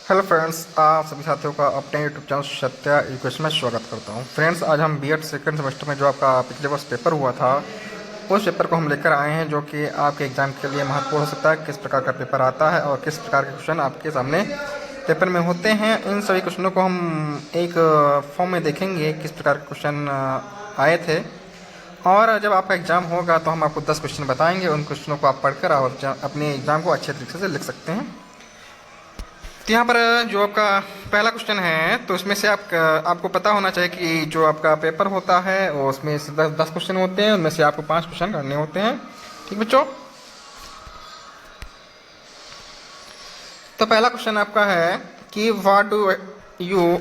Hello friends, आप सभी साथियों का अपने यूट्यूब चैनल सत्या एजुकेशन में स्वागत करता हूं। फ्रेंड्स, आज हम बीएड सेकंड सेमेस्टर में जो आपका पिछले वर्ष पेपर हुआ था उस पेपर को हम लेकर आए हैं, जो कि आपके एग्ज़ाम के लिए महत्वपूर्ण हो सकता है। किस प्रकार का पेपर आता है और किस प्रकार के क्वेश्चन आपके सामने पेपर में होते हैं, इन सभी क्वेश्चनों को हम एक फॉर्म में देखेंगे किस प्रकार के क्वेश्चन आए थे। और जब आपका एग्ज़ाम होगा तो हम आपको 10 क्वेश्चन बताएंगे। उन क्वेश्चनों को आप पढ़कर और अपने एग्ज़ाम को अच्छे तरीके से लिख सकते हैं। तो यहाँ पर जो आपका पहला क्वेश्चन है, तो इसमें से आपको पता होना चाहिए कि जो आपका पेपर होता है वो उसमें से 10 क्वेश्चन होते हैं, उनमें से आपको 5 क्वेश्चन करने होते हैं। ठीक बच्चों, तो पहला क्वेश्चन आपका है कि what do you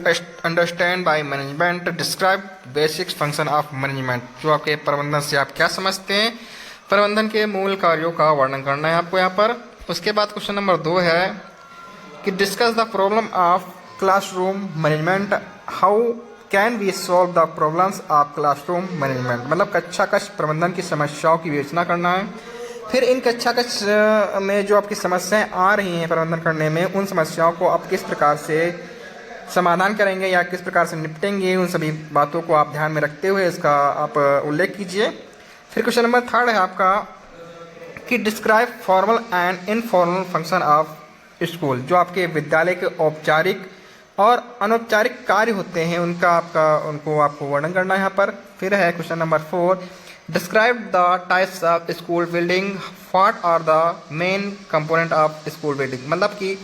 understand by management, describe basics function of management. जो आपके प्रबंधन से आप क्या समझते हैं, प्रबंधन के मूल कार्यों का वर्णन करना है आपको यहाँ पर। उसके बाद क्वेश्चन नंबर 2 है कि discuss the problem of classroom management, how can we solve the problems of classroom management. मतलब कक्षा कक्ष प्रबंधन की समस्याओं की विवेचना करना है। फिर इन कक्षा कक्ष में जो आपकी समस्याएं आ रही हैं प्रबंधन करने में, उन समस्याओं को आप किस प्रकार से समाधान करेंगे या किस प्रकार से निपटेंगे, उन सभी बातों को आप ध्यान में रखते हुए इसका आप उल्लेख कीजिए। फिर क्वेश्चन नंबर 3 है आपका कि describe formal and informal function of school. जो आपके विद्यालय के औपचारिक और अनौपचारिक कार्य होते हैं उनको आपको वर्णन करना है यहाँ पर। फिर है question number 4, describe the types of school building, what are the main component of school building. मतलब कि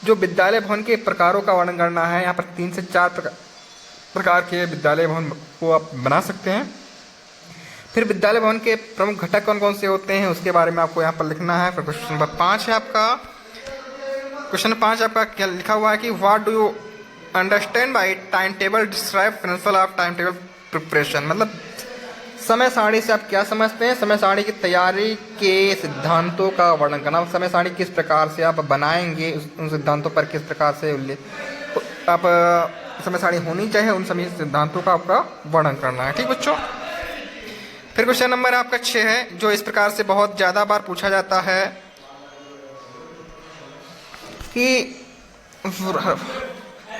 जो विद्यालय भवन के प्रकारों का वर्णन करना है। यहाँ पर 3 से 4 प्रकार के विद्यालय भवन को आप बना सकते हैं। फिर विद्यालय भवन के प्रमुख घटक कौन कौन से होते हैं उसके बारे में आपको यहाँ पर लिखना है। फिर क्वेश्चन नंबर 5 है आपका, क्वेश्चन 5 आपका क्या लिखा हुआ है कि what do you understand by time table, describe principle of time table preparation. मतलब समय सारणी से आप क्या समझते हैं, समय सारणी की तैयारी के सिद्धांतों का वर्णन करना। समय सारणी किस प्रकार से आप बनाएंगे, उन सिद्धांतों पर किस प्रकार से आप समय सारणी होनी चाहिए, उन सभी सिद्धांतों का आपका वर्णन करना है। ठीक बच्चों, फिर क्वेश्चन नंबर आपका 6 है, जो इस प्रकार से बहुत ज़्यादा बार पूछा जाता है कि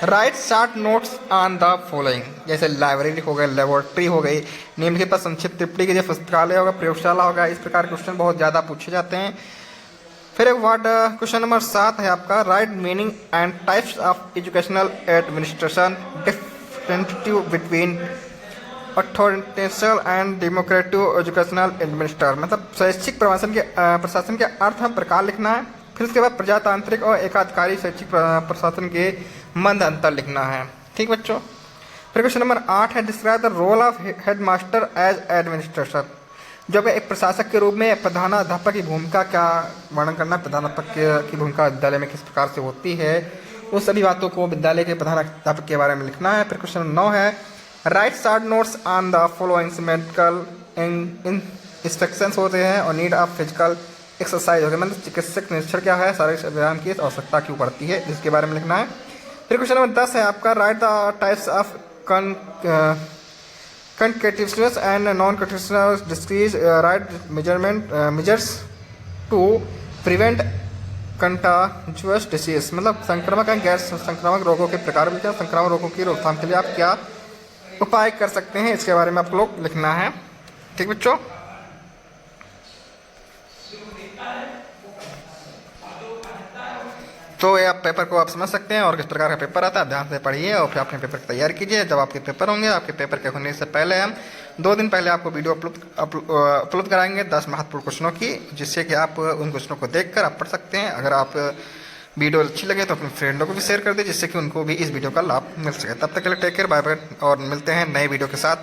right short notes on the following. जैसे लाइब्रेरी हो गई, लेबोरेटरी हो गई, निम्नलिखित पर संक्षिप्त टिप्पणी कीजिए, पुस्तकालय होगा, प्रयोगशाला होगा। इस प्रकार के क्वेश्चन बहुत ज़्यादा पूछे जाते हैं। फिर क्वेश्चन नंबर 7 है आपका, write meaning and types of educational administration, differentiate between authoritarian and democratic educational administrator. मतलब शैक्षिक प्रशासन के अर्थ में प्रकार लिखना है। फिर उसके बाद प्रजातांत्रिक और एकाधिकारी शैक्षिक प्रशासन के मध्य अंतर लिखना है। ठीक बच्चों, फिर क्वेश्चन नंबर 8 है, describe the role of headmaster as administrator. जब एक प्रशासक के रूप में प्रधानाध्यापक की भूमिका का वर्णन करना, प्रधानाध्यापक की भूमिका विद्यालय में किस प्रकार से होती है, उस सभी बातों को विद्यालय के प्रधानाध्यापक के बारे में लिखना है। फिर क्वेश्चन 9 है, right short notes on the following medical instructions होते हैं और नीड ऑफ फिजिकल एक्सरसाइज हो गया। मतलब चिकित्सक निरीक्षण क्या है, शारीरिक व्यायाम की आवश्यकता क्यों पड़ती है, जिसके बारे में लिखना है। फिर क्वेश्चन नंबर 10 है आपका, write the types of continuous and non continuous disease, write measures to prevent contagious disease. मतलब संक्रामक एंड गैर संक्रामक रोगों के प्रकार में क्या, संक्रामक रोगों की रोकथाम के लिए आप क्या उपाय कर सकते हैं, इसके बारे में आप लोग लिखना है। ठीक बच्चों, तो ये आप पेपर को आप समझ सकते हैं और किस प्रकार का पेपर आता है। ध्यान से पढ़िए और फिर अपने पेपर की तैयारी कीजिए। जब आपके पेपर होंगे, आपके पेपर के होने से पहले हम 2 दिन पहले आपको वीडियो अपलोड कराएंगे 10 महत्वपूर्ण क्वेश्चनों की, जिससे कि आप उन क्वेश्चनों को देखकर आप पढ़ सकते हैं। अगर आप वीडियो अच्छी लगे तो अपने फ्रेंडों को भी शेयर कर दीजिए, जिससे कि उनको भी इस वीडियो का लाभ मिल सके। तब तक के लिए टेक केयर, बाय बाय, और मिलते हैं नए वीडियो के साथ।